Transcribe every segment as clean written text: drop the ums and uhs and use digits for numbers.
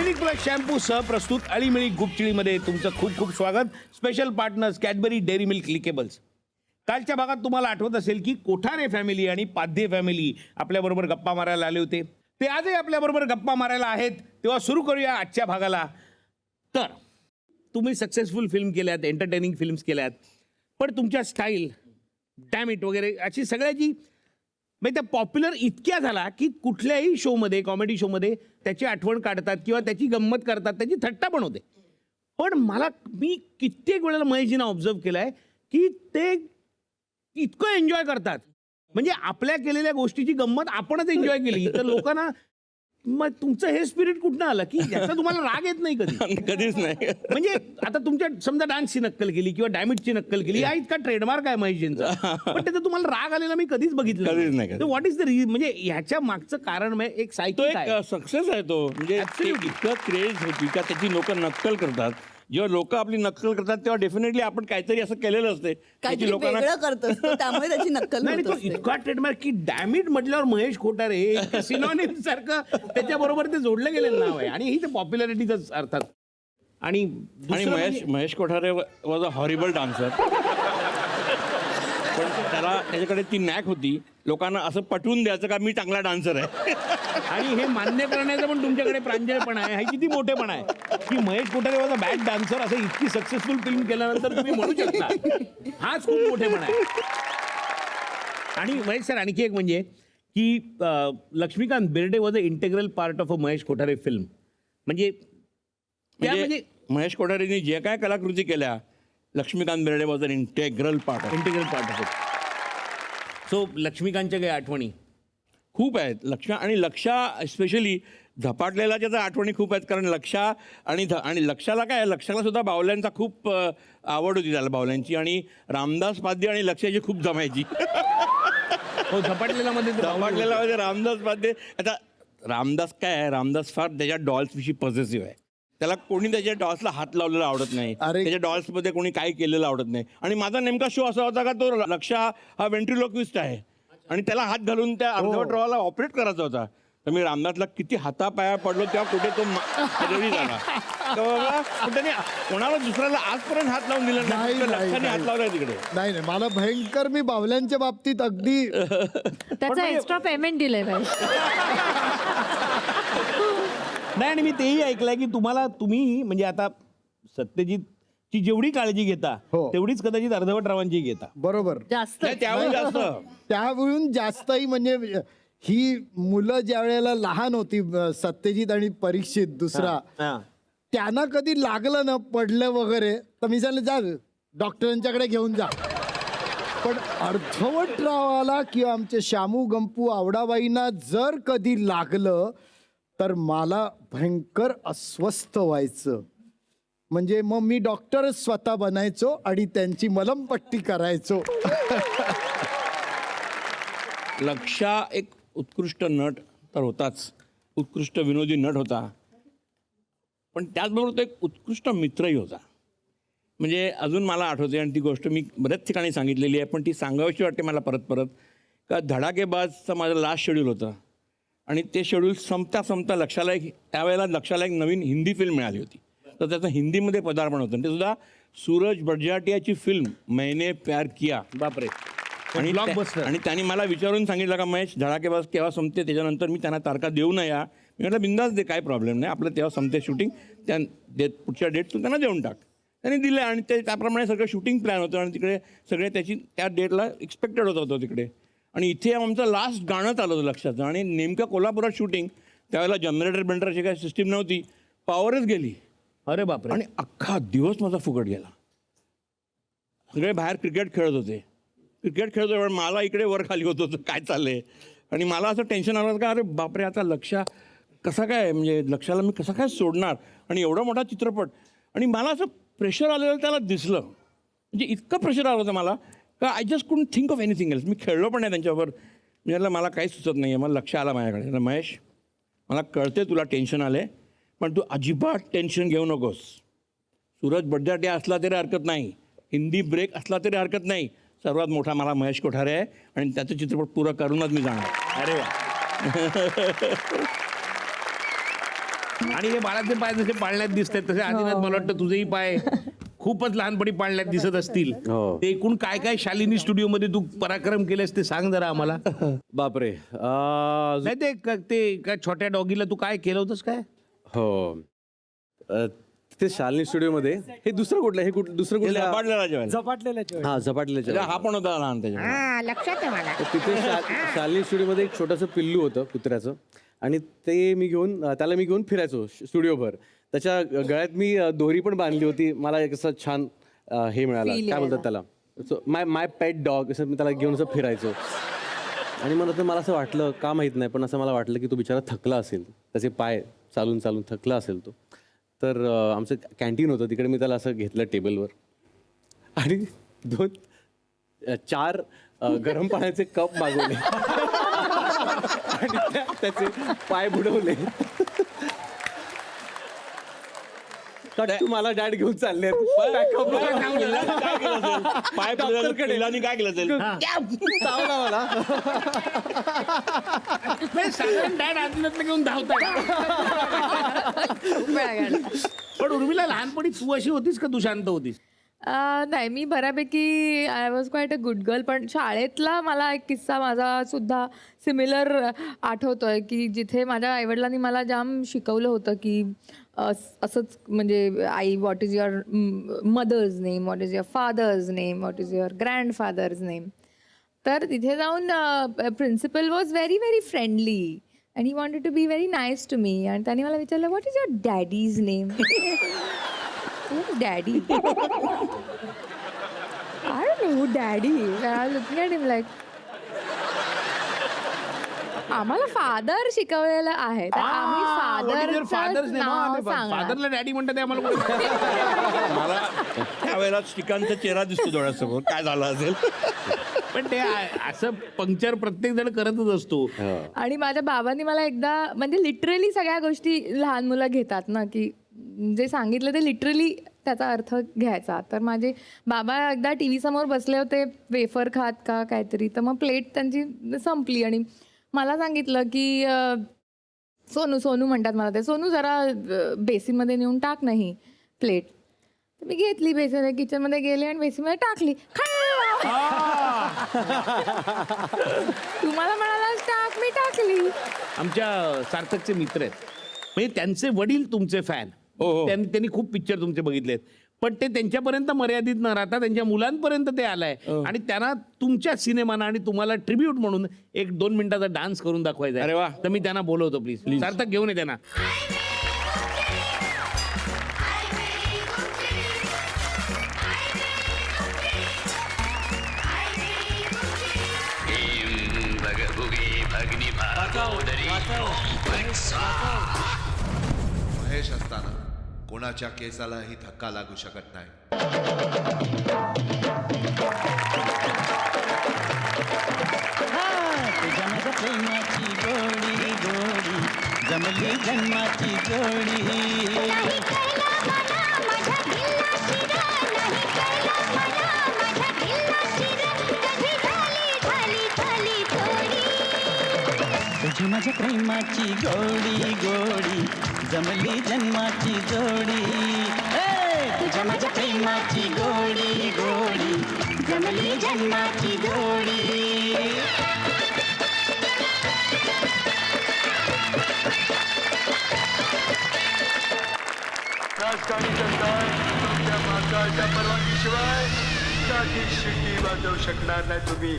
Clinic plus shampoo सह प्रस्तुत अळीमिळी गुपचिळीमध्ये तुमचं खूप खूप स्वागत. Special partners Cadbury Dairy Milk Lickables. कालच्या भागात तुम्हाला आठवत असेल की कोठारे फॅमिली आणि पाध्ये फॅमिली आपल्याबरोबर गप्पा मारायला आले होते. ते आजही आपल्याबरोबर गप्पा मारायला आहेत. तेव्हा सुरू करूया आजच्या भागाला. तर तुम्ही सक्सेसफुल फिल्म केल्यात, एंटरटेनिंग फिल्म्स केल्यात, पण तुमच्या स्टाईल डॅमिट वगैरे अशी सगळ्याची म्हणजे त्या पॉप्युलर इतक्या झाला की कुठल्याही शोमध्ये, कॉमेडी शोमध्ये त्याची आठवण काढतात किंवा त्याची गंमत करतात, त्याची थट्टा पण होते. पण मी कित्येक वेळेला महेशजींना ऑब्झर्व केलं आहे की ते इतकं एन्जॉय करतात. म्हणजे आपल्या केलेल्या गोष्टीची गंमत आपणच एन्जॉय केली तर लोकांना मग तुमचं हे स्पिरिट कुठनं आलं की याचा तुम्हाला राग येत नाही कधी? कधीच नाही. म्हणजे आता तुमच्या समजा डान्सची नक्कल केली किंवा डॅमेजची नक्कल केली, हा इतका ट्रेडमार्क आहे महेशजींचा, पण त्याचा तुम्हाला राग आलेला मी कधीच बघितलं कधीच नाही. व्हॉट इज द म्हणजे ह्याच्या मागचं कारण एक तो सायकल एक सक्सेस आहे तो. म्हणजे ते इतकं क्रेज होती का त्याची लोक नक्कल करतात. जेव्हा लोक आपली नक्कल करतात तेव्हा डेफिनेटली आपण काहीतरी असं केलेलं असते काहीतरी लोकांना वेगळं करतो त्यामुळे त्याची नक्कल नाही. होत तो असते. इतका ट्रेडमार्क की डॅमिट म्हटल्यावर महेश कोठारे सिनॉनिम सारखं त्याच्याबरोबर ते जोडलं गेलेलं नाव आहे आणि ही तर पॉप्युलॅरिटीच अर्थात. आणि Mahesh Kothare was a horrible dancer. पण त्याच्याकडे ती नॅक होती लोकांना असं पटवून द्यायचं का मी चांगला डान्सर आहे. आणि हे मान्य करण्याचं पण तुमच्याकडे प्रांजळपण आहे. हा किती मोठेपण आहे की Mahesh Kothare was a bad dancer असं इतकी सक्सेसफुल फिल्म केल्यानंतर तुम्ही म्हणू शकता. हाच खूप मोठेपण आहे. आणि महेश सर आणखी एक म्हणजे की Laxmikant Berde was a integral part of a Mahesh Kothare film. म्हणजे महेश कोठारेंनी जे काय कलाकृती केल्या Laxmikant Berde was an integral part of it. So लक्ष्मीकांतच्या काही आठवणी खूप आहेत. लक्षा स्पेशली झपाटलेला त्याच्या आठवणी खूप आहेत. कारण आणि लक्षाला काय, लक्षाला सुद्धा बावल्यांचा खूप आवड होती त्याला, बावल्यांची. आणि रामदास पाध्ये आणि लक्षाची खूप जमायची. हो, झपाटलेला मध्ये रामदास पाध्ये. आता रामदास काय आहे, रामदास फार त्याच्या डॉल्सविषयी पॉझिटिव्ह आहे. त्याला कोणी त्याच्या डॉल्सला हात लावलेला आवडत नाही, त्याच्या डॉल्समध्ये कोणी काय केलेलं आवडत नाही. आणि माझा नेमका शो असा होता का तो लक्षा हा व्हेंट्रिलोक्विस्ट आहे आणि त्याला हात घालून त्या अर्धवट रोहाला ऑपरेट करायचा होता. तर मी रामदासला किती हातापाया पडलो तेव्हा कुठे तो रेडी झाला. त्याने कोणाला दुसऱ्याला आजपर्यंत हात लावून दिला नाही, लक्षाने हात लावलाय तिकडे. नाही मला भयंकर मी बावल्यांच्या बाबतीत अगदी त्याचा एक्स्ट्रा पेमेंट दिलंय नाही. आणि मी तेही ऐकलंय की तुम्ही म्हणजे आता सत्यजितची जेवढी काळजी घेता तेवढीच कदाचित अर्धवट रावांची घेता. बरोबर जास्त त्यावरून जास्तही. म्हणजे ही मुलं ज्या वेळेला लहान होती, सत्यजित आणि परीक्षित दुसरा, त्यांना कधी लागलं ना, पडलं वगैरे, तर मी सांगितलं जा डॉक्टरांच्याकडे घेऊन जा. पण अर्धवट रावाला किंवा आमचे श्यामू गंपू आवडाबाईंना जर कधी लागलं तर मला भयंकर अस्वस्थ व्हायचं. म्हणजे मग मी डॉक्टर स्वतः बनायचो आणि त्यांची मलमपट्टी करायचो. लक्षा एक उत्कृष्ट नट तर होताच, उत्कृष्ट विनोदी नट होता, पण त्याचबरोबर तो एक उत्कृष्ट मित्रही होता. म्हणजे अजून मला आठवते आणि ती गोष्ट मी बऱ्याच ठिकाणी सांगितलेली आहे, पण ती सांगावीशी वाटते मला परत का धडाकेबाजचं माझं लास्ट शेड्यूल होतं आणि ते शेड्यूल संपता लक्षाला त्यावेळेला लक्षाला एक नवीन हिंदी फिल्म मिळाली होती. तर त्याचं हिंदीमध्ये पदार्पण होतं. ते सुद्धा सूरज बडजाटियाची फिल्म मैंने प्यार किया. बापरे. आणि त्यांनी मला विचारून सांगितलं का महेश धडाकेबाज केव्हा संपते, त्याच्यानंतर मी त्यांना तारखा देऊ नये. मी म्हटलं बिंदास दे, काय प्रॉब्लेम नाही, आपलं तेव्हा संपते शूटिंग, पुढच्या डेट तू त्यांना देऊन टाक. त्यांनी दिलं आणि त्याप्रमाणे सगळं शूटिंग प्लॅन होतं आणि तिकडे सगळे त्या डेटला एक्सपेक्टेड होतं तिकडे. आणि इथे आमचं लास्ट गाणं चालू होतं लक्षाचं. आणि नेमकं कोल्हापुरात शूटिंग, त्यावेळेला जनरेटर अशी काही सिस्टीम नव्हती, पॉवरच गेली. अरे बापरे. आणि अख्खा दिवस माझा फुकट गेला. सगळे बाहेर क्रिकेट खेळत होते पण मला इकडे वर खाली होत होतं काय चाललंय. आणि मला असं टेन्शन आलं का अरे बापरे, आता लक्षा कसा काय, म्हणजे लक्षाला मी कसा काय सोडणार, आणि एवढा मोठा चित्रपट. आणि मला असं प्रेशर आलेलं त्याला दिसलं. म्हणजे इतकं प्रेशर आलं होतं मला का I just couldn't think of anything else. मी खेळलो पण नाही त्यांच्याबरोबर. मी म्हटलं मला काही सुचत नाही आहे. मला लक्ष आला माझ्याकडे, महेश मला कळते तुला टेन्शन आले, पण तू अजिबात टेन्शन घेऊ नकोस. सूरज बडजाटिया असला तरी हरकत नाही, हिंदी ब्रेक असला तरी हरकत नाही, सर्वात मोठा मला महेश कोठारे आहे आणि त्याचं चित्रपट पुरा करूनच मी जाणार. अरे वा. आणि हे बाळाचे पाय जसे पाळण्यात दिसत आहेत तसे आदिनाथ मला वाटतं तुझेही पाय खूपच लहानपणी पाळण्यात दिसत असतील. हो. ते एकूण काय काय शालिनी स्टुडिओमध्ये तू पराक्रम केलेस ते सांग जरा आम्हाला. बापरे नाही ते का छोट्या डॉगीला तू काय केलं होतंस काय? हो ते शालिनी स्टुडिओमध्ये हे दुसरं कुठलं हे दुसरं कुठलं झपाटलेला जेवायला. हा झपाटलेलं हा पण होता लहान त्याच्या. लक्षात आहे मला. तिथे शालिनी स्टुडिओमध्ये एक छोटंसं पिल्लू होतं कुत्र्याचं आणि ते मी घेऊन त्याला मी घेऊन फिरायचो स्टुडिओभर. त्याच्या गळ्यात मी दोरी पण बांधली होती. मला एक असं छान हे मिळालं काय बोलतात त्याला माय पेट डॉग असं मी त्याला घेऊन असं फिरायचो. आणि मला असं वाटलं का माहीत नाही पण असं मला वाटलं की तो बिचारा थकला असेल त्याचे पाय चालून चालून थकला असेल तो. तर आमचं कॅन्टीन होतं तिकडे मी त्याला असं घेतलं टेबलवर आणि 4 गरम पाण्याचे कप मागवले आणि त्याचे पाय बुडवले. तू मला डॅड घेऊन चालले पाय पिलानी काय केलं असेल? चावला मला. साधारण डॅड आदिनाथला घेऊन धावताय. पण उर्मिला लहानपणी तू अशी होतीस का तू शांत होतीस? नाही, मी बऱ्यापैकी I was quite a good girl. पण शाळेतला मला एक किस्सा माझा सुद्धा सिमिलर आठवतोय की जिथे माझ्या आईवडिलांनी मला जाम शिकवलं होतं की असंच म्हणजे आई what is your mother's name, what is your father's name, what is your grandfather's name. तर तिथे जाऊन principal was very very friendly and he wanted to be very nice to me. आणि त्याने मला विचारलं what is your daddy's name. Daddy. I don't know who daddy is. I was looking at him like, आम्हाला father शिकवलेलं आहे तर आम्ही फादरचं नाव सांगणार. फादरला डॅडी म्हणतात ते आम्हाला कुठे- मला त्यावेळेला श्रीकांतचा चेहरा दिसतो डोळ्यासमोर काय झालं असेल. पण ते असं पंक्चर प्रत्येक जण करतच असतो. आणि माझ्या बाबांनी मला एकदा म्हणजे लिटरली सगळ्या गोष्टी लहान मुलं घेतात ना की जे सांगितलं ते लिटरली त्याचा अर्थ घ्यायचा. तर माझे बाबा एकदा टी व्ही समोर बसले होते वेफर खात का काहीतरी. तर मग प्लेट त्यांची संपली आणि मला सांगितलं की सोनू सोनू म्हणतात मला ते, सोनू जरा बेसिनमध्ये नेऊन टाक नाही प्लेट. तर मी घेतली बेसिन किचनमध्ये गेले आणि बेसिनमध्ये टाकली. तुम्हाला म्हणालास टाक, मी टाकली. आमच्या सार्थकचे मित्र आहेत म्हणजे त्यांचे वडील तुमचे फॅन. त्यांनी खूप पिक्चर तुमचे बघितलेत पण ते त्यांच्यापर्यंत मर्यादित न राहता त्यांच्या मुलांपर्यंत ते आलंय. आणि त्यांना तुमच्या सिनेमाना आणि तुम्हाला ट्रिब्यूट म्हणून एक 2 मिनिटाचा डान्स करून दाखवायचा. अरे वा. तर मी त्यांना बोलवतो प्लीज सार्थक घेऊन ये त्यांना. महेश असताना कोणाच्या केसालाही धक्का लागू शकत नाही. तुझ्या माझ्या प्रेमाची गोडी गोडी जमली जन्माची जोडी. तुझी माझ्या प्रेमाची गोडी गोडी जमली जन्माची जोडी. तुझ्या माझ्या प्रेमाची गोडी गोडी जमली जन्माची जोडी. राजकारणी जनता तुमच्या मालकाच्या परवानगीशिवाय साठी शिट्टी वाजवू शकणार नाही तुम्ही.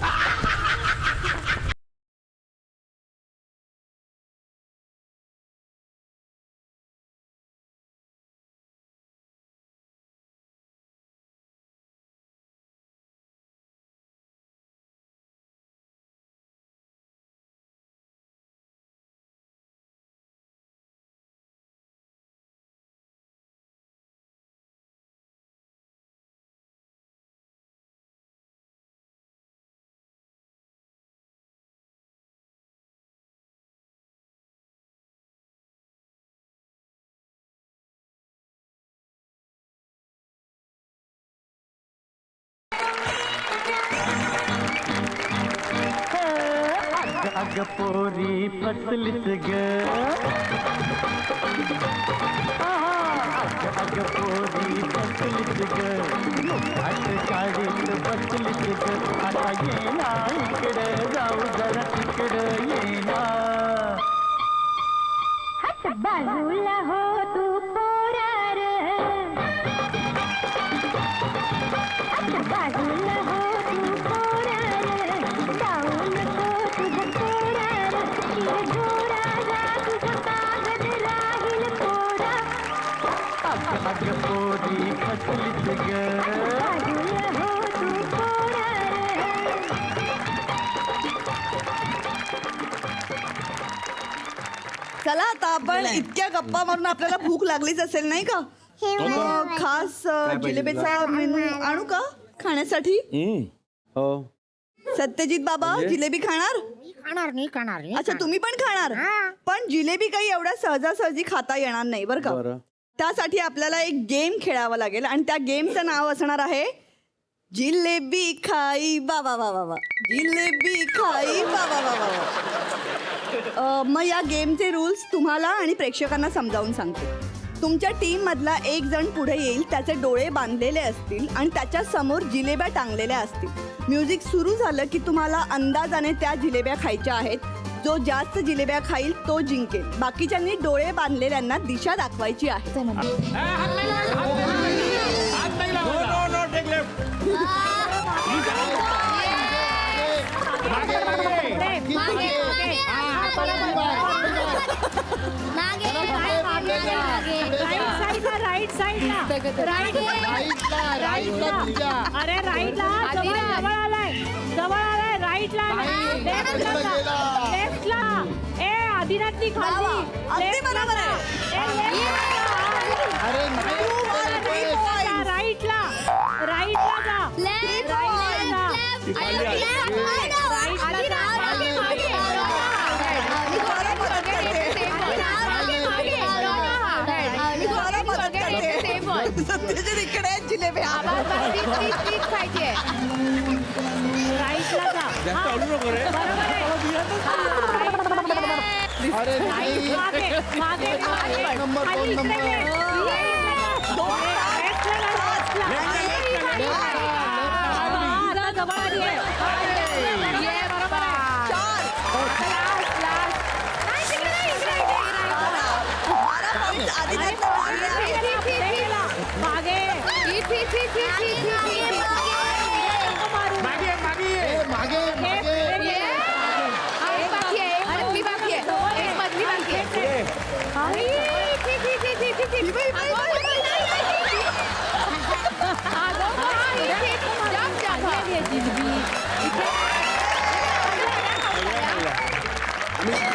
अग पोरी फसलीच ग अग पोरी फसलीच ग गाडीत बसलीच ग आता येना इकडं जाऊ जरा तिकडं येना बाजूला हो तू पोरार बाजूला हो तू पोरार जाऊ नको तुझं पोरार जोराला तुझं कागद राहील पोरा अग पोरी फसलीच ग बाजूला हो तू पोरार चला आता आपण इतक्या गप्पा मारून आपल्याला भूक लागलीच असेल नाही का मग खास जिलेबीचा मेनू आणू का खाण्यासाठी हो सत्यजित बाबा जिलेबी खाणार खाणार अच्छा तुम्ही पण खाणार पण जिलेबी काही एवढ्या सहजासहजी खाता येणार नाही बरं का बरं त्यासाठी आपल्याला एक गेम खेळावा लागेल आणि त्या गेमचं नाव असणार आहे जिलेबी खाई बाबा बाबा बा जिलेबी खाई बाबा बाबा बा मग या गेमचे रूल्स तुम्हाला आणि प्रेक्षकांना समजावून सांगते तुमच्या टीम मधला एक जण पुढे येईल त्याचे डोळे बांधलेले असतील आणि त्याच्या समोर जिलेब्या टांगलेल्या असतील म्युझिक सुरू झालं की तुम्हाला अंदाजाने त्या जिलेब्या खायच्या आहेत जो जास्त जिलेब्या खाईल तो जिंकेल बाकीच्यांनी डोळे बांधलेल्यांना दिशा दाखवायची आहे राईट साईडला अरे राईटला जवळ आलाय राईटला लेफ्टला ए आदिनाथनी खाली अगदी बरोबर आहे राईटला जा सत्यजित इकडे आहेत जिलेबी राईटला जा जास्त आवडू नको रे अरे मागे एक नंबर दोन नंबर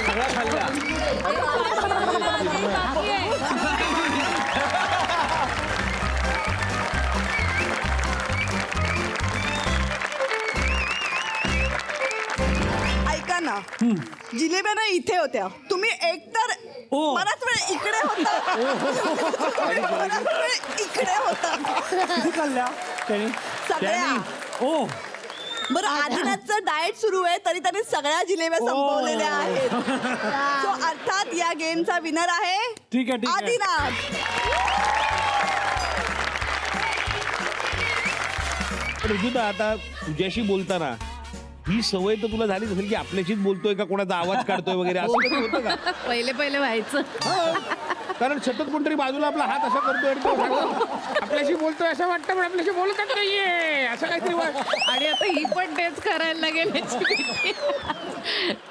सगळा खाल्ला ऐका ना जिलेब्या ना इथे होत्या तुम्ही एकतर बराच वेळ इकडे होता बराच वेळ इकडे होता सगळ्या बरं आदिनाथचं डाएट सुरू आहे तरी त्याने सगळ्या जिलेब्या संपवलेल्या आहेत So, अर्थात या गेमचा विनर आहे ठीक आहे आदिनाथ ऋजुता आता तुझ्याशी बोलताना ही सवय तर तुला झालीच असेल की आपल्याशीच बोलतोय का कोणाचा आवाज काढतोय वगैरे असं कधी होतं का पहिले व्हायचं कारण सतत कोणतरी बाजूला आपला हात असा करतोय आणि तो सांगतो, आपल्याशी बोलतोय असं वाटतं पण आपल्याशी बोलतच नाहीये असं काहीतरी आणि आता ही पण तेच करायला लागेल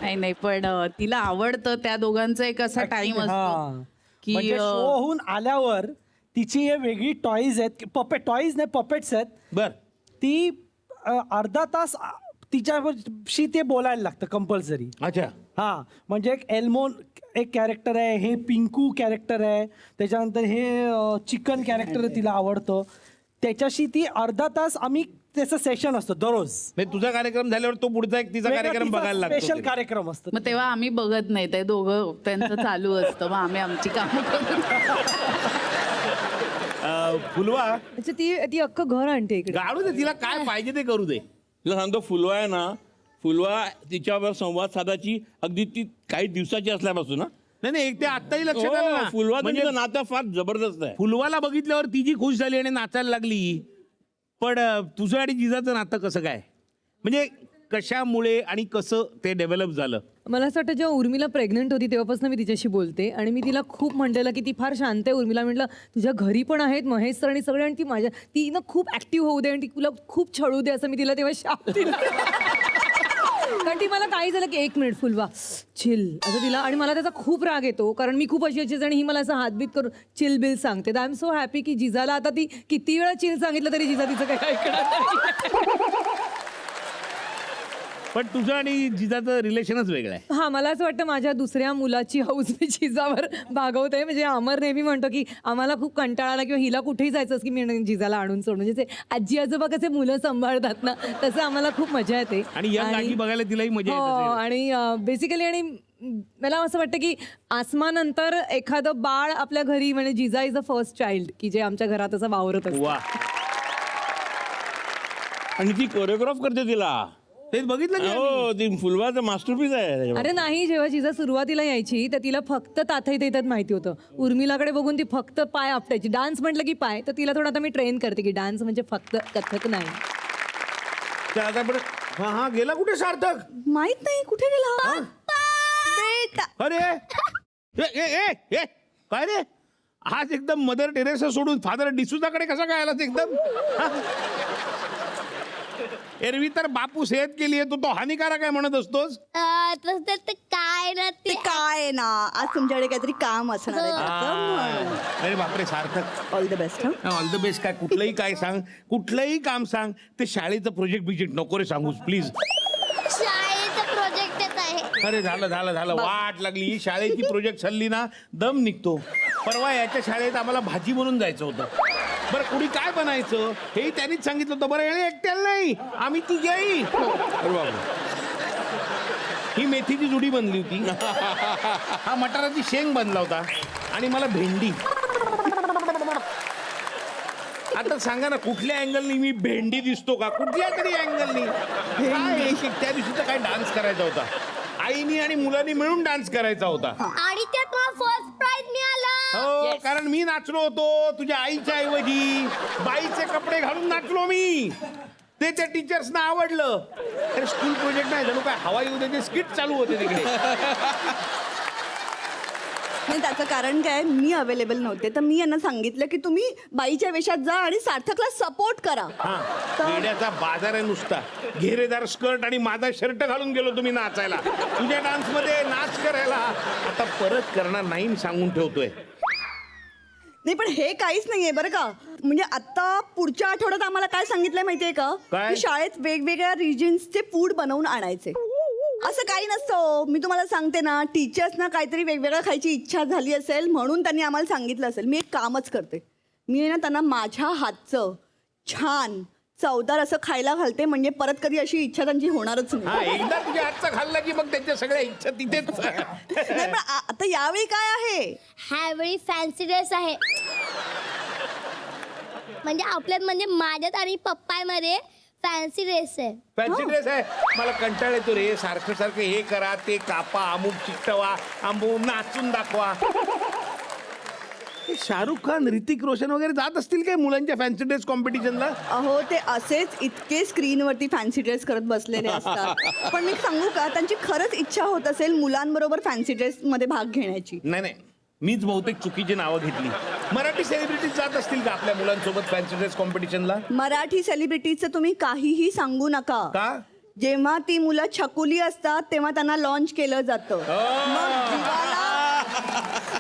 नाही पण तिला आवडतं त्या दोघांचा एक असा टाइम असतो की म्हणजे शो होऊन आल्यावर तिची हे वेगळी टॉईज आहेत टॉईज नाही पपेट्स आहेत बर ती अर्धा तास तिच्याशी ते बोलायला लागतं कंपल्सरी अच्छा हा म्हणजे एक एल्मोन एक कॅरेक्टर आहे हे पिंकू कॅरेक्टर आहे त्याच्यानंतर हे चिकन कॅरेक्टर तिला आवडतं त्याच्याशी ती अर्धा तास आम्ही त्याचं सेशन असतं दररोज म्हणजे तुझा कार्यक्रम झाल्यावर तो पुढचा एक तिचा कार्यक्रम बघायला लागतो स्पेशल कार्यक्रम असतो मग तेव्हा आम्ही बघत नाही ते दोघं त्यांचं चालू असतं मग आम्ही आमची कामं करतो फुलवा ती अख्खं घर आणते इकडे गाडू दे तिला काय पाहिजे ते करू दे तुला सांगतो फुलवा आहे ना फुलवा तिच्यावर संवाद साधायची अगदी ती काही दिवसाची असल्यापासून ना. नाही एक ते आत्ताही लक्षात आलं ना. फुलवा म्हणजे म्हणजे नातं फार जबरदस्त आहे. फुलवाला बघितल्यावर ती जी खुश झाली आणि नाचायला लागली. पण तुझं आणि जिजाचं नातं कसं काय, म्हणजे कशामुळे आणि कसं ते डेव्हलप झालं? मला असं वाटतं जेव्हा उर्मिला प्रेग्नंट होती तेव्हापासून मी तिच्याशी बोलते आणि मी तिला खूप म्हटलेलं की ती फार शांत आहे. उर्मिला म्हटलं तुझ्या घरी पण आहेत महेश सर आणि सगळे, आणि ती ना खूप ऍक्टिव्ह होऊ दे आणि ती तुला खूप छळू दे, असं मी तिला तेव्हा शाप दिला. कारण ती मला काही झालं की 1 मिनिट फुलवा चिल असं तिला, आणि मला त्याचा खूप राग येतो कारण मी खूप अशी आणि ही मला असं हातबीत करून चिल बिल सांगते. तर आय एम सो हॅपी की जिजाला आता ती किती वेळा चिल सांगितलं तरी जिजा तिचं काही ऐकणार नाही. पण तुझं आणि जिजाचं रिलेशनच वेगळं आहे. हा, मला असं वाटतं माझ्या दुसऱ्या मुलाची हौस मी जिजावर भागवते. म्हणजे अमर नेहमी म्हणतो की आम्हाला खूप कंटाळा आला किंवा हिला कुठेही जायचं की मी जिजाला आणून सोडून, म्हणजे ते आजी आजोबा कसे मुलं सांभाळतात ना तसं आम्हाला खूप मजा येते. आणि यंग आजी बघायला तिलाही मजा येत हो, असेल. आणि बेसिकली आणि मला असं वाटतं की आसमानंतर एखादं बाळ आपल्या घरी, म्हणजे जिजा इज द फर्स्ट चाइल्ड की जे आमच्या घरात असं वावरत असतं. वा, आणि ती कोरिओग्राफ करते तिला. तेच बघितलं की हो, ती फुलवाचं मास्टरपीस आहे त्याच्यामध्ये. अरे नाही, जेव्हा जिजा सुरुवातीला यायची तर तिला फक्त ताथई देतात माहिती होतं. उर्मिलाकडे बघून ती फक्त पाय आपटायची. डान्स म्हटलं की पाय. तर तिला थोडं आता मी ट्रेन करते की डान्स म्हणजे फक्त कथक नाही. तर आता पण हा गेला कुठे सार्थक? माहित नाही कुठे गेला हा? बेटा. अरे ए काय रे, आज एकदम मदर टेरेसा सोडून फादर डिसूजाकडे कसा काय आलास एकदम? हा? एरवी तर बापू सेहत केली आहे, तो हानिकारक आहे म्हणत असतोस. काय ना ते काय आहे ना, आज तुमच्याकडे काहीतरी काम असणार आहे त्याचं म्हणून. अरे बापरे Sarthak, all the best. All the best. काय कुठलंही काय सांग, कुठलंही काम सांग, ते शाळेचं प्रोजेक्ट बिजेक्ट नको रे सांगूस प्लीज. शाळेचं प्रोजेक्टच आहे. अरे झालं वाट लागली. ही शाळेची प्रोजेक्ट हल्ली ना दम निघतो. परवा याच्या शाळेत आम्हाला भाजी बनवून जायचं होतं. बरं कुणी काय बनायचं हेही त्यांनीच सांगितलं होतं. बरं याने एकट्याला नाही, आम्ही ती गेली. अरे बाबा, ही मेथीची जुडी बनली होती, हा मटाराची शेंग बनला होता, आणि मला भेंडी. आता सांगा ना कुठल्या अँगलनी मी भेंडी दिसतो का? कुठल्या तरी अँगलनी. त्या दिवशी तर काय डान्स करायचा होता, आईनी आणि मुलांनी मिळून डान्स करायचा होता. आणि त्यात मला फर्स्ट प्राइज मिळाला. हो, कारण मी नाचलो होतो तुझ्या आईच्या ऐवजी. बाईचे कपडे घालून नाचलो मी. ते त्या टीचर्सना आवडलं. अरे स्कूल प्रोजेक्ट नाही जणू काय हवाई उद्याचे स्किट चालू होते तिकडे. नाही, त्याचं कारण काय, मी अवेलेबल नव्हते तर मी यांना सांगितलं की तुम्ही बाईच्या वेशात जा आणि सार्थकला सपोर्ट करा. हा, वेड्याचा बाजार आहे नुसता. घेरेदार स्कर्ट आणि माझा शर्ट घालून गेलो तुम्ही नाचायला, तुझ्या डान्स मध्ये नाच करायला. आता परत करणार नाही मी सांगून ठेवतोय. नाही पण हे काहीच नाहीये बरं का. म्हणजे आता पुढच्या आठवड्यात आम्हाला काय सांगितलंय माहितीये का, काय? की शाळेत वेगवेगळ्या रिजन्सचे फूड बनवून आणायचे. असं काही नसतं. मी तुम्हाला सांगते ना, टीचर्सना काहीतरी वेगवेगळं खायची इच्छा झाली असेल म्हणून त्यांनी आम्हाला सांगितलं असेल. मी एक कामच करते, मी ना त्यांना माझ्या हातचं छान चवदार असं खायला घालते, म्हणजे परत कधी अशी इच्छा त्यांची होणारच हा, नाही. एकदा तुझ्या हातचा खाल्ला की मग त्यांच्या सगळ्या इच्छा तिथेच. नाही पण आता यावेळी काय आहे, ह्यावेळी फॅन्सी ड्रेस आहे. म्हणजे आपल्यात, म्हणजे माझ्यात आणि पप्पामध्ये फॅन्सी ड्रेस आहे. फॅन्सी ड्रेस आहे. मला कंटाळ येतो रे, सारखं सारखं हे करा ते कापा, अमुक चिकटवा, आंबू नाचून दाखवा. शाहरुख खान, ऋतिक रोशन वगैरे जात असतील काय मुलांच्या फॅन्सी ड्रेस कॉम्पिटिशनला? अहो ते असेच इतके स्क्रीनवरती फॅन्सी ड्रेस करत बसलेले असतात. पण मी सांगू का, त्यांची खरंच इच्छा होत असेल मुलांबरोबर फॅन्सी ड्रेस मध्ये भाग घेण्याची. नाही, मीच बहुतेक चुकीची नावं घेतली. मराठी सेलिब्रिटीज जात असतील का आपल्या मुलांसोबत फॅन्सी ड्रेस कॉम्पिटिशनला? मराठी सेलिब्रिटीजचं तुम्ही काहीही सांगू नका. का? जेव्हा ती मुलं छकुली असतात तेव्हा त्यांना लॉन्च केलं जातं.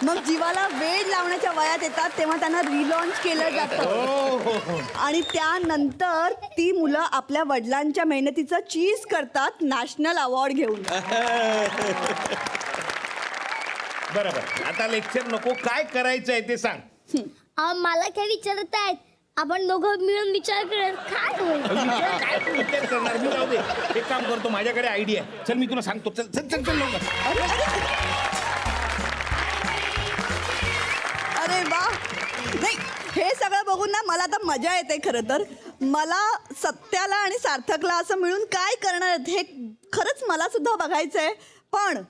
मग जीवाला वेळ लावण्याच्या वयात येतात तेव्हा त्यांना रिलॉन्च केलं जातं. आणि त्यानंतर ती मुलं आपल्या वडिलांच्या मेहनतीचं चीज करतात नॅशनल अवॉर्ड घेऊन. बरोबर. आता लेक्चर नको, काय करायचंय ते सांग. मला काय विचारत आहेत, आपण दोघं मिळून विचार करत काय होईल. काय तू विचार करणार? मी जाऊ दे, एक काम करतो, माझ्याकडे आयडिया आहे. चल मी तुला सांगतो. चल चल चल चल लवकर. अरे वा, नाही हे सगळं बघून ना मला आता मजा येते. खरं तर मला सत्याला आणि सार्थकला असं मिळून काय करणार आहेत हे खरंच मला सुद्धा बघायचंय. पण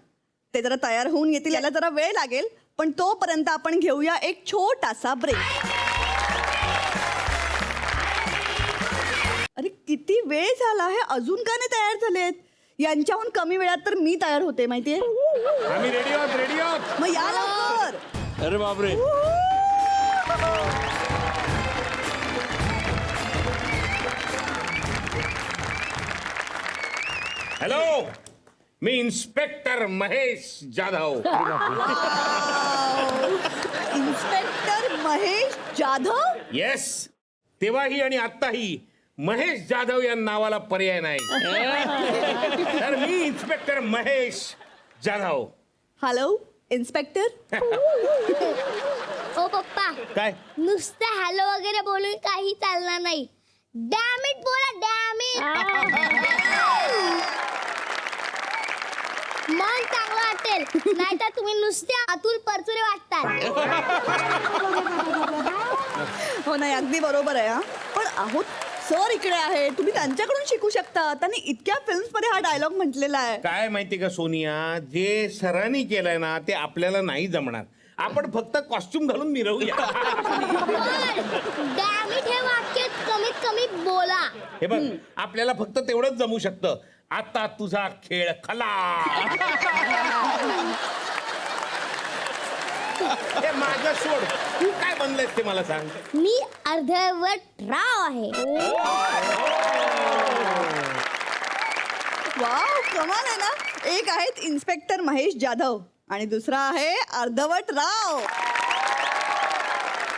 ते जरा तयार होऊन येतील, याला जरा वेळ लागेल. पण तोपर्यंत आपण घेऊया एक छोटासा ब्रेक. अरे किती वेळ झाला आहे, अजून का नाही तयार झालेत? यांच्याहून कमी वेळात तर मी तयार होते माहितीये. आम्ही रेडी आहोत. मग या लवकर. अरे बापरे. हॅलो, मी inspector Mahesh Jadhav. Inspector Mahesh Jadhav. Yes, तेव्हाही आणि आत्ताही महेश जाधव या नावाला पर्याय नाही. तर मी inspector Mahesh Jadhav. Hello inspector. ओ पप्पा, काय नुसतं हॅलो वगैरे बोलून काही चालणार नाही. डॅम इट बोला, डॅम इट. मन चांगलं वाटेल, नाहीतर तुम्ही नुसते अतुल परचुरे वाटतात. हो नाही, अगदी बरोबर आहे. हा पण आहोत सर इकडे आहे, तुम्ही त्यांच्याकडून शिकू शकता. त्यांनी इतक्या फिल्म्स मध्ये हा डायलॉग म्हटलेला आहे. काय माहिती का सोनिया, जे सरांनी केलंय ना ते आपल्याला नाही जमणार. आपण फक्त कॉस्ट्युम घालून मिरवूया. डॅम इट हे वाक्य कमीत कमी बोला. हे बघ, आपल्याला फक्त तेवढंच जमू शकतं. आता तुझा खेळ खलास. हे माझं सोड, तू काय बनलंयस ते मला सांग. मी अर्धवट राव आहे. वाव, कमाल आहे ना. एक आहेत इन्स्पेक्टर महेश जाधव आणि दुसरा आहे अर्धवट राव.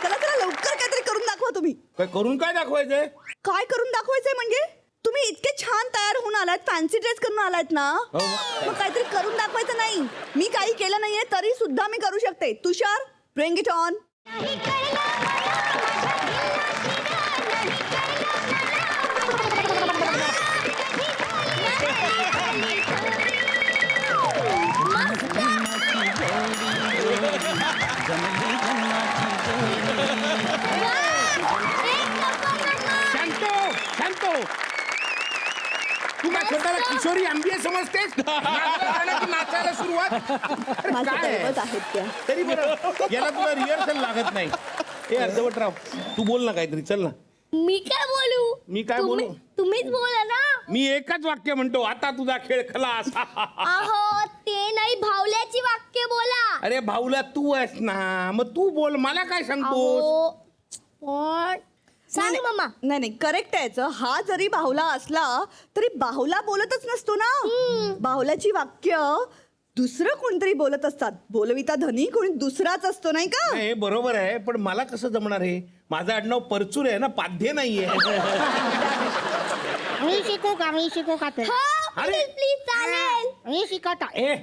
चला चला लवकर काहीतरी करून दाखवा तुम्ही. काय करून काय दाखवायचंय? काय करून दाखवायचंय म्हणजे? तुम्ही इतके छान तयार होऊन आलात, फॅन्सी ड्रेस करून आलात ना, मग काहीतरी करून दाखवायचं नाही. मी काही केलं नाहीये तरी सुद्धा मी करू शकते. तुषार, ब्रिंग इट ऑन. शांतो, तू काय स्वतःला किशोरी आंबिये समजतेस? नाचायला सुरुवात. माझ्या काय आहे? दरवत आहेत त्या. तरी बरं, याला तुला रिहर्सल लागत नाही. हे अर्धवटराव, तू बोल ना काहीतरी. चल ना. मी काय बोलू? मी काय बोलू? तुम्हीच बोला ना. मी एकच वाक्य म्हणतो, आता तुझा खेळ खलास. अहो ते नाही, भावल्याची वाक्य बोला. अरे भाऊला तू आहेस ना, मग तू बोल. मला काय सांगतोस? अहो, पण सांग मामा. नाही नाही, करेक्ट आहे याचं. हा जरी बाहुला असला तरी बाहुला बोलतच नसतो ना. बाहुल्याची वाक्य दुसरं कोणतरी बोलत असतात. बोलविता धनी कोणी दुसराच असतो नाही का? हे बरोबर आहे, पण मला कसं जमणार हे? माझं आडनाव परचूर आहे ना, पाध्ये नाहीये. मी शिकू का अरे प्लीज चालेल. मी शिकवता. ए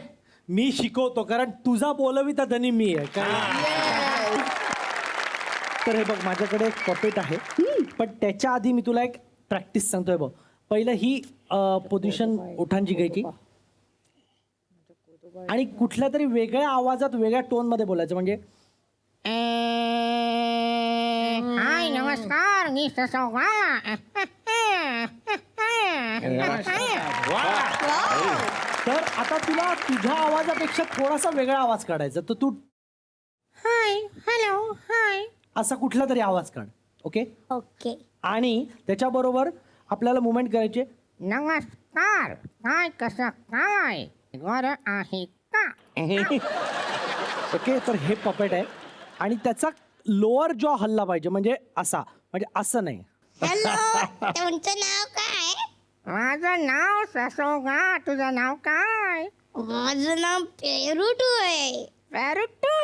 मी शिकवतो, कारण तुझा बोलविता धनी मी आहे काय. तर हे बघ, माझ्याकडे एक पपेट आहे, पण त्याच्या आधी मी तुला एक प्रॅक्टिस सांगतोय. बघ, पहिलं ही पोझिशन ओठांची घ्यायची आणि कुठल्या तरी वेगळ्या आवाजात वेगळ्या टोन मध्ये बोलायचं. म्हणजे हाय नमस्कार, मी ससोगा. तर आता तुला तुझ्या आवाजापेक्षा थोडासा वेगळा आवाज काढायचा. तर तू हाय, हॅलो, हाय असा कुठला तरी आवाज काढ. ओके. ओके. आणि त्याच्याबरोबर आपल्याला मुवमेंट करायचे. नमस्कार, काय कसं काय बरं आहे का? ओके. तर हे पपेट आहे आणि त्याचा लोअर जॉ हल्ला पाहिजे, म्हणजे असा, म्हणजे असं नाही. हॅलो, तुमचं नाव काय? माझं नाव ससोगा. तुझं नाव काय? माझं नाव पेरुटू आहे. पॅरुटू.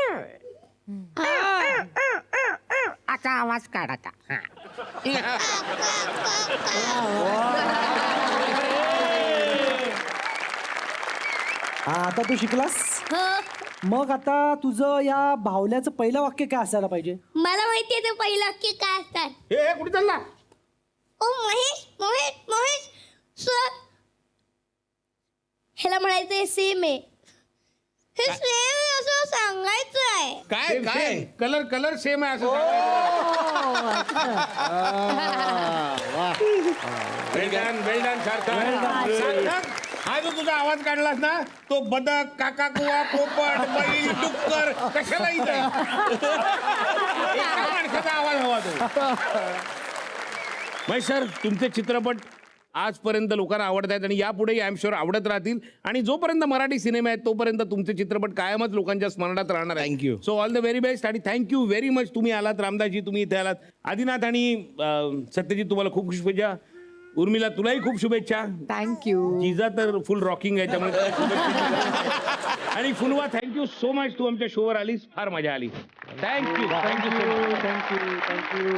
असा आवाज काढायचा. आता तू शिकलास. हो, मग आता तुझं या भावल्याचं पहिलं वाक्य काय असायला पाहिजे? मला माहितीये ते पहिलं वाक्य काय असतात. हे कुठे चालला? ओ महेश, महेश, महेश सर, ह्याला म्हणायचंय सेम आहे. हे सेम असं सांगायचं आहे. काय काय कलर कलर सेम आहे असं वेल डन सार्थक. हा जो तुझा आवाज काढलास ना तो बदक काका कुवा पोपट बैल डुक्कर कशाला इथे एका माणसाचा आवाज हवा तो. महेश सर तुमचे चित्रपट आजपर्यंत लोकांना आवडत आहेत आणि यापुढेही आय एम शुअर आवडत राहतील आणि जोपर्यंत मराठी सिनेमा आहेत तोपर्यंत तुमचे चित्रपट कायमच लोकांच्या स्मरणात राहणार आहे. Thank you. So all the very best आणि थँक्यू व्हेरी मच तुम्ही आलात. रामदासजी तुम्ही इथे आलात. आदिनाथ आणि सत्यजित तुम्हाला खूप खूप शुभेच्छा. उर्मिला तुलाही खूप शुभेच्छा. थँक्यू. जिजा तर फुल रॉकिंग आहे त्यामुळे तुला शुभेच्छा. आणि फुलवा थँक्यू सो मच तू आमच्या शोवर आलीस फार मजा आली. Thank you thank you.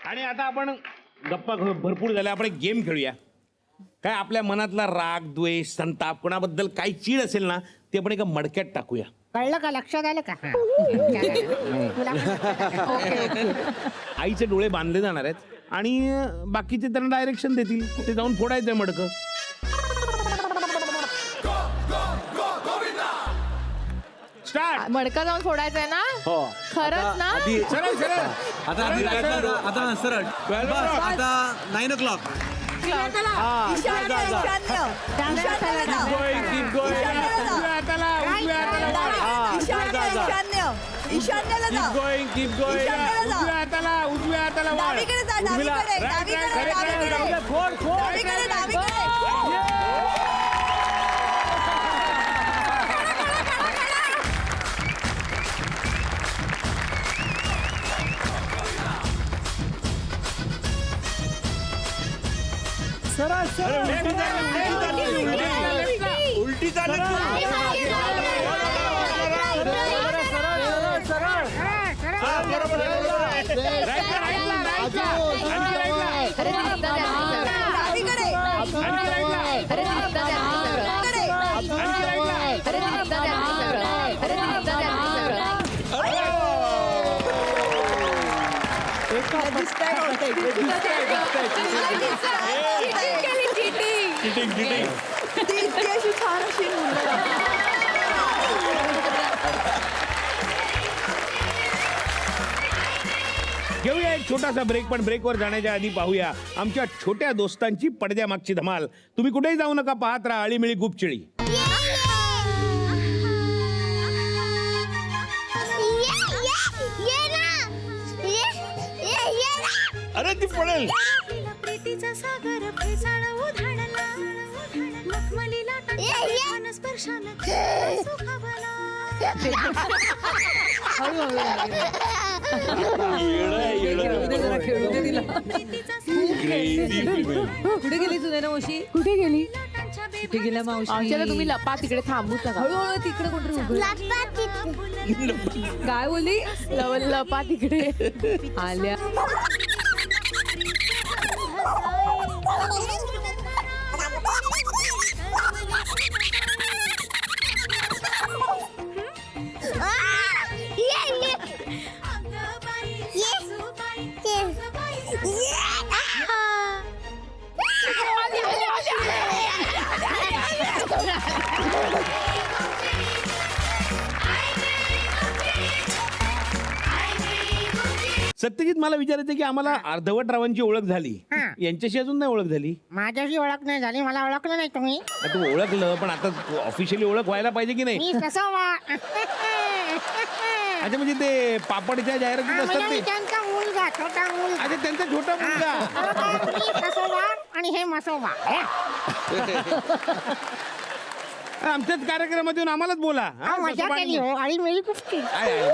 आणि आता आपण गप्पा भरपूर झाल्या आपण एक गेम खेळूया. काय आपल्या मनातला राग द्वेष संताप कोणाबद्दल काही चीड असेल ना ते आपण एका मडक्यात टाकूया. कळलं का लक्षात आलं का तुला आईचे डोळे बांधले जाणार आहेत आणि बाकीचे त्यांना डायरेक्शन देतील ते जाऊन फोडायचंय मडकं. स्टार्ट. मडका जाऊन फोडायचंय ना हो खरंच ना. सरळ सरळ आता सरळ आता 9 o'clock. ईशान्य उजव्या हाताला ईशान्यला जा. उजव्या हाताला वाढ. डावीकडे जा, डावीकडे, डावीकडे, डावीकडे, डावीकडे. सरळ सरळ उलटी चालत छान अशी घेऊया एक छोटासा ब्रेक पण ब्रेकवर जाण्याच्या आधी पाहूया आमच्या छोट्या दोस्तांची पडद्यामागची धमाल. तुम्ही कुठेही जाऊ नका पाहत राहा अळीमिळी गुपचिळी. अरे ती पडेल. प्रीतीचा सागर फेसाळ उधाणला मखमली लाटांच्या स्पर्शानं सुखावला. कुठे गेली तुझ्या मावशी. कुठे गेली कुठे गेल्या मावशी. आमच्याला तुम्ही लपा तिकडे थांबूच नका. हळूहळू तिकडे कोणतरी काय बोली लपा तिकडे आल्या. सत्यजित मला विचारायचं की आम्हाला अर्धवट रावांची ओळख झाली यांच्याशी अजून नाही ओळख झाली. माझ्याशी ओळख नाही झाली मला ओळखलं नाही तुम्ही तू ओळखलं पण आता ऑफिशियली ओळख व्हायला पाहिजे की नाही. मी कसं वा अच्छा म्हणजे ते पापडच्या जाहिरातीत असतात ते. त्यांचा मुलगा छोटा मुलगा अच्छा त्यांचा छोटा मुलगा. मी कसोबा आणि हे मसोबा. आमच्याच कार्यक्रमात येऊन आम्हालाच बोला. हा, मजा कसं केली पाणी- हो आणि मिळी कुस्ती. आहे, आहे.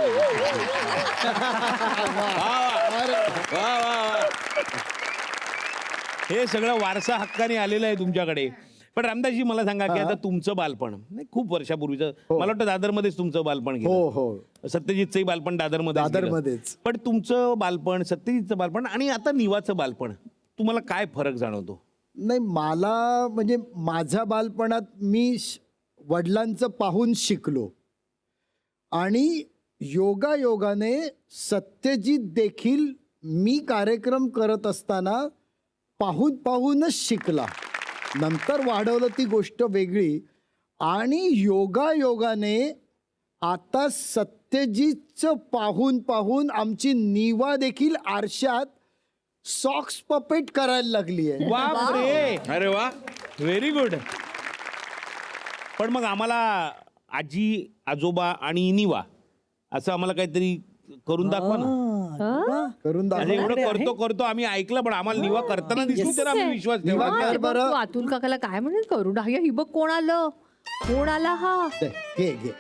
हे सगळं वारसा हक्काने आलेलं आहे तुमच्याकडे. पण रामदासजी मला सांगा की आता तुमचं बालपण नाही खूप वर्षापूर्वीचं मला वाटतं दादरमध्येच तुमचं बालपण हो गेलं. हो सत्यजितचंही बालपण दादरमध्येच गेलं. दादरमध्येच. पण तुमचं बालपण सत्यजितचं बालपण आणि आता निवाचं बालपण तुम्हाला काय फरक जाणवतो? नाही मला म्हणजे माझ्या बालपणात मी वडिलांचं पाहून शिकलो आणि योगायोगाने सत्यजित देखील मी कार्यक्रम करत असताना पाहूनच शिकला. नंतर वाढवलं ती गोष्ट वेगळी. आणि योगायोगाने आता सत्यजितचं पाहून आमची निवा देखील आरशात सॉक्स पपेट करायला लागली आहे. बापरे, अरे वा. Very good. पण मग आम्हाला आजी आजोबा आणि निवा असं आम्हाला काहीतरी करून दाखवा ना. करून दाखव. म्हणजे एवढं करतो आम्ही ऐकलं पण आम्हाला निवा करताना दिसली तर आम्ही विश्वास ठेवला. निवा कर बरं. तू अतुल काकाला काय म्हणेल करू टाकूया. ही बघ कोण आलं, कोण आला हा. घे घे.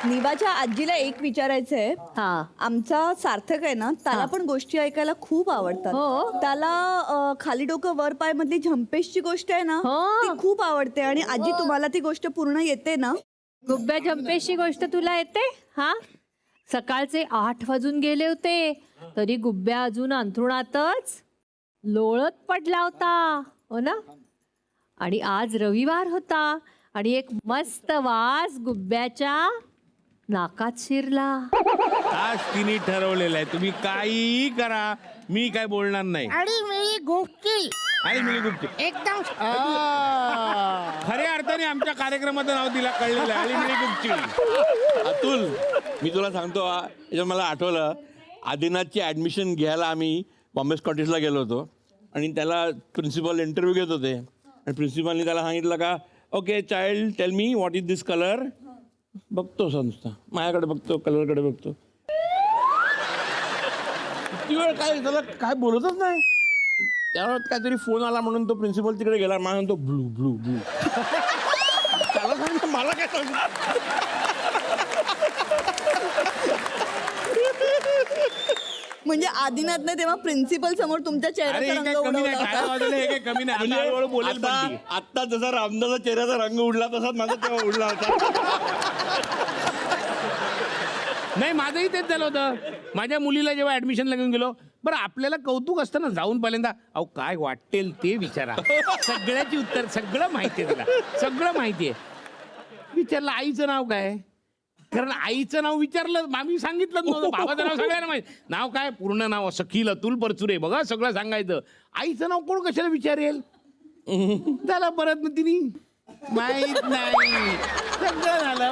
निवाच्या आजीला एक विचारायचं आहे. हा. आमचा सार्थक आहे ना, त्याला पण गोष्टी ऐकायला खूप आवडतात. हो. त्याला खाली डोकं वर पाय मधली झंपेशची गोष्ट आहे ना, हो. ती खूप आवडते. आणि आजी तुम्हाला ती गोष्ट पूर्ण येते ना? गुब्ब्या जंपेशची गोष्ट तुला येते? हा, सकाळचे 8 वाजून गेले होते तरी गुब्ब्या अजून अंथरुणातच लोळत पडला होता, हो ना. आणि आज रविवार होता आणि एक मस्त वास गुब्ब्याच्या नाकात शिरला. आज तिने ठरवलेलं आहे तुम्ही काहीही करा मी काय बोलणार नाही. अडी मिळी गुपची आणि मी गुप्ती एकदम खऱ्या अर्थाने आमच्या कार्यक्रमाचं नाव तिला कळलेलं आहे. आणि मी गुप्ती. अतुल, मी तुला सांगतो याच्यात मला आठवलं आदिनाथची ॲडमिशन घ्यायला आम्ही बॉम्बे स्कॉटिशला गेलो होतो आणि त्याला प्रिन्सिपल इंटरव्ह्यू घेत होते आणि प्रिन्सिपलने त्याला सांगितलं का okay child tell me what is this colour. बघतो नुसता माझ्याकडे बघतो कलरकडे बघतो किती वेळ काय त्याला काय बोलतच नाही. त्यावर काहीतरी फोन आला म्हणून तो प्रिन्सिपल तिकडे गेला. मला म्हणतो ब्लू ब्लू ब्लू. त्याला सांगितलं मला काय सांगितलं. म्हणजे आदिनाथने तेव्हा प्रिन्सिपल समोर तुमच्या अरे चेहऱ्याचा हे रंग काय कमी नाही उडवला टाळ्या होता. वाजवल्या, हे काय कमी नाही. आता हळूहळू बोलेल पण ती. आत्ता जसा रामदासा चेहऱ्याचा रंग उडला तसाच माझा तेव्हा उडला होता. नाही माझंही तेच झालं होतं. माझ्या मुलीला जेव्हा ऍडमिशनला घेऊन गेलो बरं आपल्याला कौतुक असतं ना जाऊन पहिल्यांदा अहो काय वाटेल ते विचारा. सगळ्याची उत्तर सगळं माहिती आहे तिला सगळं माहिती आहे. विचारलं आईचं नाव काय कारण आईचं नाव विचारलं आम्ही सांगितलं नव्हतं. बाबाचं नाव सगळ्यांना माहिती. नाव काय पूर्ण नाव सखील अतुल परचुरे बघा सगळं सांगायचं. आईचं नाव कोण कशाला विचारेल. झालं परत मग तिने माहित नाही सगळं झालं.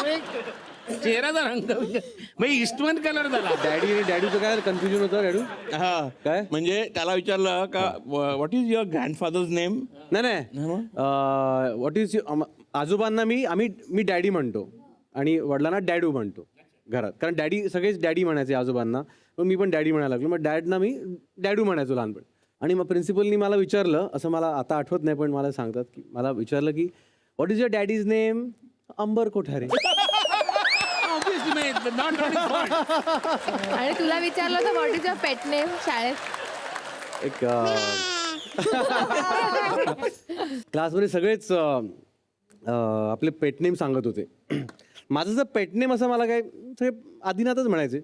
चेहऱ्याचा रंग म्हणजे ईस्टमन कलर झाला. डॅडूचं काय कन्फ्युजन होतं डॅडू. हा काय? म्हणजे त्याला विचारलं का what is your grandfather's name. नाही व्हॉट इज आजोबांना मी डॅडी म्हणतो आणि वडिलांना डॅडू म्हणतो घरात. कारण डॅडी सगळेच डॅडी म्हणायचे आजोबांना. मग मी पण डॅडी म्हणायला लागलो. मग डॅडना मी डॅडू म्हणायचो लहानपणी. आणि मग प्रिन्सिपलनी मला विचारलं असं मला आता आठवत नाही पण मला सांगतात की मला विचारलं की what is your daddy's name. Ambar Kothare. आणि तुला विचारलं तर what is your pet name शाळेत. एक क्लासमध्ये सगळेच आपले पेट नेम सांगत होते. माझं जर पेट नेम असं मला काय सगळे आदिनाथच म्हणायचे.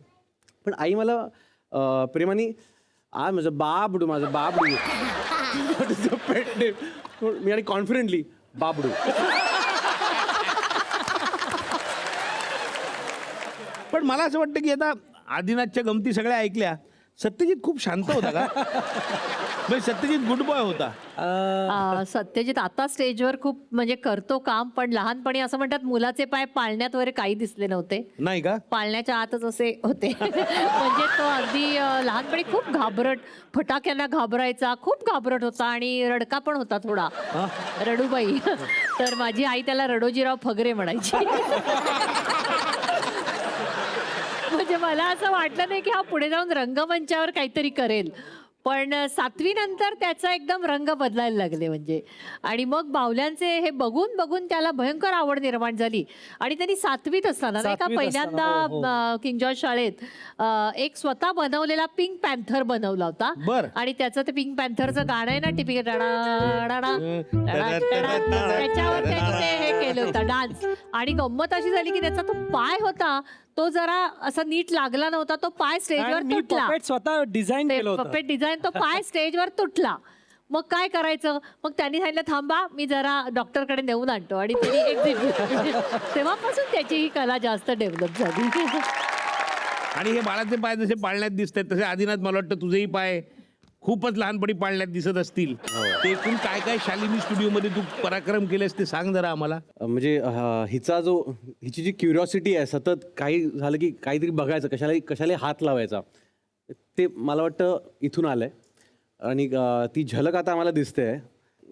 पण आई मला प्रेमाने माझं बाबडू पेट नेम. मी आणि कॉन्फिडेंटली बाबडू. पण मला असं वाटतं की आता आदिनाथच्या गमती सगळ्या ऐकल्या. सत्यजित खूप शांत होता का म्हणजे सत्यजित गुड बॉय होता. सत्यजित आता स्टेजवर खूप म्हणजे करतो काम पण लहानपणी असं म्हणतात मुलाचे पाय पाळण्यात वगैरे काही दिसले नव्हते. नाही का पाळण्याच्या आतच असे होते. म्हणजे तो अगदी लहानपणी खूप घाबरट फटाक्यांना घाबरायचा खूप घाबरट होता आणि रडका पण होता थोडा रडूबाई. तर माझी आई त्याला रडोजीराव फगरे म्हणायची. म्हणजे मला असं वाटलं नाही की हा पुढे जाऊन रंगमंचावर काहीतरी करेल पण 7वी नंतर त्याचा एकदम रंग बदलायला लागले म्हणजे. आणि मग बाहुल्यांचे हे बघून बघून त्याला भयंकर आवड निर्माण झाली. आणि त्यांनी 7वीत असताना नाही का 7वीत पहिल्यांदा किंग जॉर्ज शाळेत एक स्वतः बनवलेला पिंक पॅन्थर बनवला होता. बरं. आणि त्याचं ते पिंक पॅन्थरचं गाणं आहे ना टिपिकल त्याच्यावर त्यांनी ते हे केलं होतं डान्स. आणि गंमत अशी झाली की त्याचा तो पाय होता तो जरा असा नीट लागला नव्हता. तो पाय स्टेजवर मी तुटला. puppet स्वतः डिझाईन केलं होतं. पपेट डिझाईन तो पाय स्टेजवर तुटला. मग काय करायचं. मग त्यांनी सांगितलं थांबा मी जरा डॉक्टरकडे नेऊन आणतो. आणि त्यांनी एक्झिट तेव्हापासून त्याची ही कला जास्त डेव्हलप झाली. आणि हे बाळाचे पाय जसे पाळण्यात दिसत आहेत तसे आदिनाथ मला वाटतं तुझेही पाय खूपच लहानपणी पाळण्यात दिसत असतील. ते एकूण काय काय शालिनी स्टुडिओमध्ये तू पराक्रम केलेस ते सांग जरा आम्हाला. म्हणजे हिची जी क्युरिओसिटी आहे सतत काही झालं की काहीतरी बघायचं, कशाला हात लावायचा, ते मला वाटतं इथून आलंय. आणि ती झलक आता आम्हाला दिसते आहे.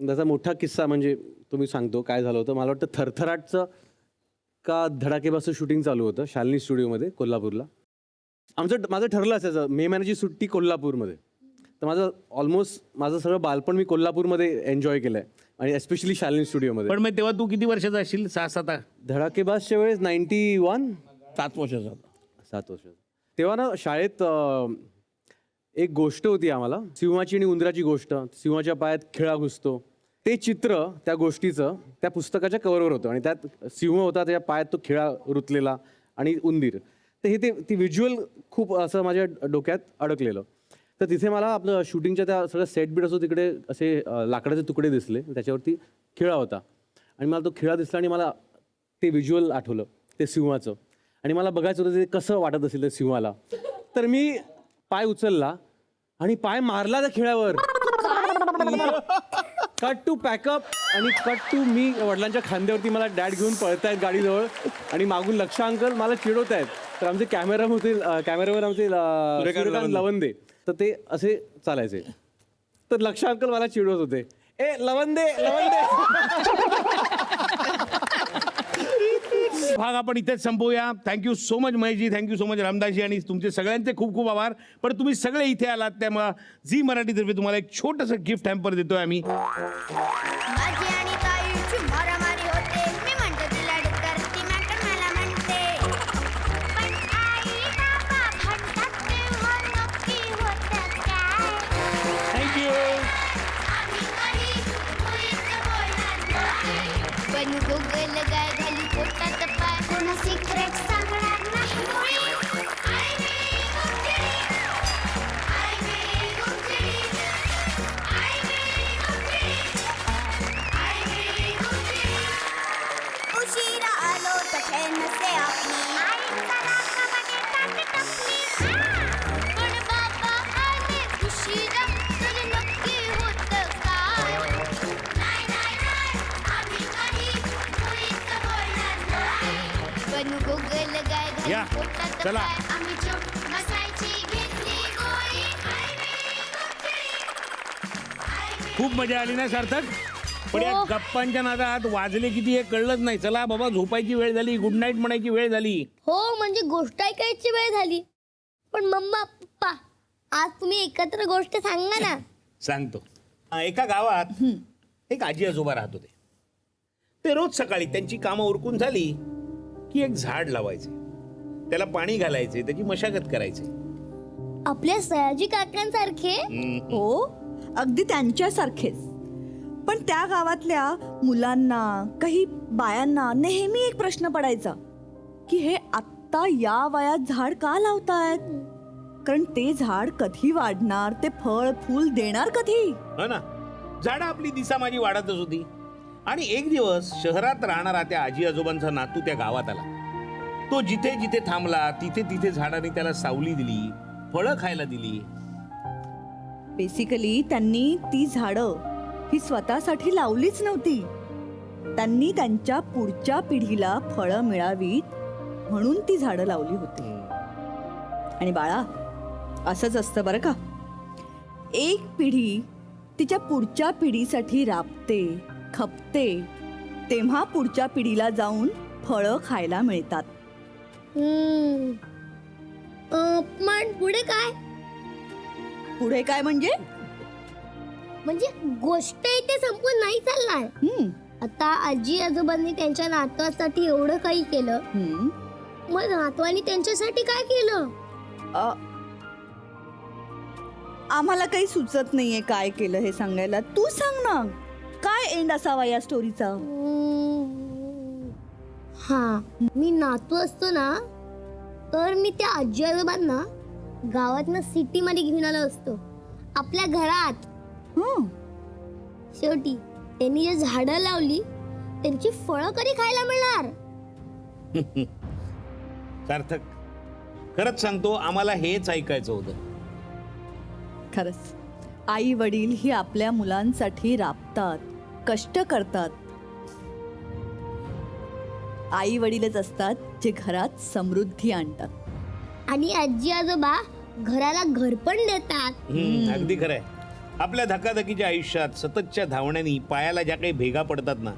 त्याचा मोठा किस्सा म्हणजे तुम्ही सांगतो काय झालं होतं. मला वाटतं थरथराटचं का धडाकेबाजचं शूटिंग चालू होतं शालिनी स्टुडिओमध्ये कोल्हापूरला. माझं ठरलं असायचं मे महिन्याची सुट्टी कोल्हापूरमध्ये. तर माझं सगळं बालपण मी कोल्हापूरमध्ये एन्जॉय केलं आहे. आणि एस्पेशली शालिनी स्टुडिओमध्ये. पण मग तेव्हा तू किती वर्षाचा असशील. 6-7. धडाकेबाजच्या वेळेस 91. 7 वर्षाचा. 7 वर्ष. तेव्हा ना शाळेत एक गोष्ट होती आम्हाला, सिंहाची आणि उंदराची गोष्ट. सिंहाच्या पायात खिळा घुसतो ते चित्र त्या गोष्टीचं त्या पुस्तकाच्या कव्हरवर होतं. आणि त्यात सिंह होता, त्याच्या पायात तो खिळा रुतलेला आणि उंदीर. तर ती व्हिज्युअल खूप असं माझ्या डोक्यात अडकलेलं. तर तिथे मला आपलं शूटिंगच्या त्या सगळं सेट बीट असो तिकडे असे लाकडाचे तुकडे दिसले. त्याच्यावरती खिळा होता. आणि मला तो खिळा दिसला आणि मला ते व्हिज्युअल आठवलं ते सिंहाचं. आणि मला बघायचं होतं ते कसं वाटत असेल त्या सिंहाला. तर मी पाय उचलला आणि पाय मारला त्या खिळ्यावर. कट टू पॅकअप आणि कट टू मी वडिलांच्या खांद्यावरती मला डॅड घेऊन पळतायत गाडीजवळ. आणि मागून लक्षा अंकल मला चिडवत आहेत. तर आमचे कॅमेरावर आमचे सूर्यकांत लवंदे. तर ते असे चालायचे. तर लक्षा अंकल मला चिडवत होते, ए लवंदे. भाग आपण इथेच संपवूया. Thank you so much Maheshji, thank you so much Ramdasji. आणि तुमचे सगळ्यांचे खूप खूप आभार. पण तुम्ही सगळे इथे आलात त्यामुळे झी मराठीतर्फे तुम्हाला एक छोटंसं गिफ्ट हॅम्पर देतोय आम्ही. माझी आणि ताईची मारामारी होते. मी म्हणते तिला करती मॅटर मला म्हणते. पण आई बाबा भांडतात तेव्हा नक्की होतं काय. थँक्यू. आम्ही काही मुळीच बोलणार नाही. पण गुगल गाय घाली पोटात पाय. कोणा सिक्रेट सांगणार नाही मुळी. आई मी गुंगडी. आई मी गुंगडी. आई मी गुंगडी. आई मी गुंगडी. उशिरा आलो तर नसे आपली. आईचा नाकामध्ये टाक टाकली. पण बाबा आले उशिरा तर नक्की होतं काय. नाही नाही नाही आम्ही काही मुळीच बोलणार नाही. पण गुगल गाय या, घाली पोटात चला. पाय. आम्ही चुप बसायची घेतली गोळी. आई मी गुंगडी. खूप मजा आली ना सार्थक. पण या गप्पांच्या नादात वाजले किती हे कळलंच नाही. चला बाबा झोपायची वेळ झाली. गुड नाईट म्हणायची वेळ झाली. हो म्हणजे गोष्ट ऐकायची वेळ झाली. पण मम्मा पप्पा आज तुम्ही एकत्र गोष्ट सांगा ना. सांगतो. एका गावात एक आजी आजोबा राहत होते. ते रोज सकाळी त्यांची कामं उरकून झाली की एक झाड लावायचे, त्याला पाणी घालायचे, त्याची मशागत करायचे. आपल्या सयाजी काकांसारखे. हो अगदी त्यांच्यासारखेच. पण त्या गावातल्या मुलांना काही बायांना नेहमी एक प्रश्न पडायचा की हे आत्ता या वयात झाड का लावतायत. कारण ते झाड कधी वाढणार, ते फळ फूल देणार कधी. हो ना. झाडं आपली दिसा माझी वाढतच होती. आणि एक दिवस शहरात राहणारा त्या आजी आजोबांचा नातू त्या गावात आला. तो जिथे जिथे थांबला तिथे तिथे झाडाने त्याला सावली दिली, फळं खायला दिली. बेसिकली त्यांनी ती झाडं ही स्वतःसाठी लावलीच नव्हती. त्यांनी त्यांच्या पुढच्या पिढीला फळं मिळावीत म्हणून ती झाडं लावली होती. आणि बाळा असंच असतं बरं का. एक पिढी तिच्या पुढच्या पिढीसाठी राबते, खपते, तेव्हा पुढच्या पिढीला जाऊन फळं खायला मिळतात. पण पुढे काय. पुढे काय म्हणजे म्हणजे गोष्ट इथे संपून नाही चालणार. आता आजी आजोबांनी त्यांच्या नातवासाठी एवढं काही केलं, मग नातवानी त्यांच्यासाठी काय केलं? आम्हाला काही सुचत नाहीये काय केलं हे सांगायला. तू सांग ना, काय एंड असावा या स्टोरीचा? हा, मी नातू असतो ना, तर मी त्या आजी आजोबांना गावातनं सिटी मध्ये घेऊन आलो असतो, आपल्या घरात. शेवटी त्यांनी जे झाडं लावली त्यांची फळं कधी खायला मिळणार? सार्थक, खरंच सांगतो, आम्हाला हेच ऐकायचं होतं. खरंच आई वडील ही आपल्या मुलांसाठी राबतात, कष्ट करतात. आई वडीलच असतात जे घरात समृद्धी आणतात. आणि आजी आजोबा घराला घर पण देतात. अगदी खरंय. आपल्या धकाधकीच्या आयुष्यात सततच्या धावण्यानी पायाला ज्या काही भेगा पडतात ना,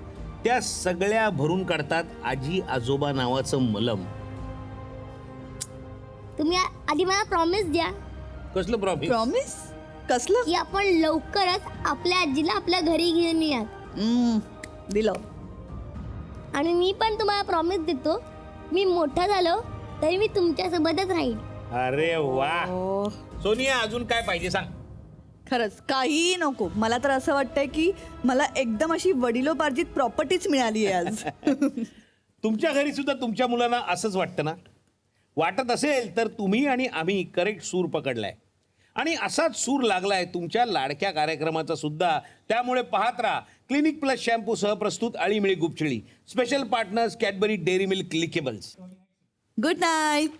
त्या सगळ्या भरून काढतात आजी आजोबा नावाचं मलम. तुम्ही आधी मला प्रॉमिस द्या कसलं प्रॉफिट? प्रॉमिस? कसलं? की आपण लवकरच आपल्या आजीला आपल्या घरी घेऊन यात. दिलं. आणि मी पण तुम्हाला प्रॉमिस देतो, मी मोठा झालो तरी मी तुमच्या सोबतच राहील. अरे वा. सोनिया, अजून काय पाहिजे सांग. खरंच काही नको. मला तर असं वाटतंय की मला एकदम अशी वडिलोपार्जित प्रॉपर्टीच मिळाली आहे आज. तुमच्या घरी सुद्धा तुमच्या मुलांना असंच वाटतं ना? वाटत असेल तर तुम्ही आणि आम्ही करेक्ट सूर पकडलाय, आणि असाच सूर लागलाय तुमच्या लाडक्या कार्यक्रमाचा सुद्धा. त्यामुळे पाहत राहा क्लिनिक प्लस शॅम्पू सह प्रस्तुत अळीमिळी गुपचिळी. Special partners Cadbury Dairy Milk Lickables. Good night.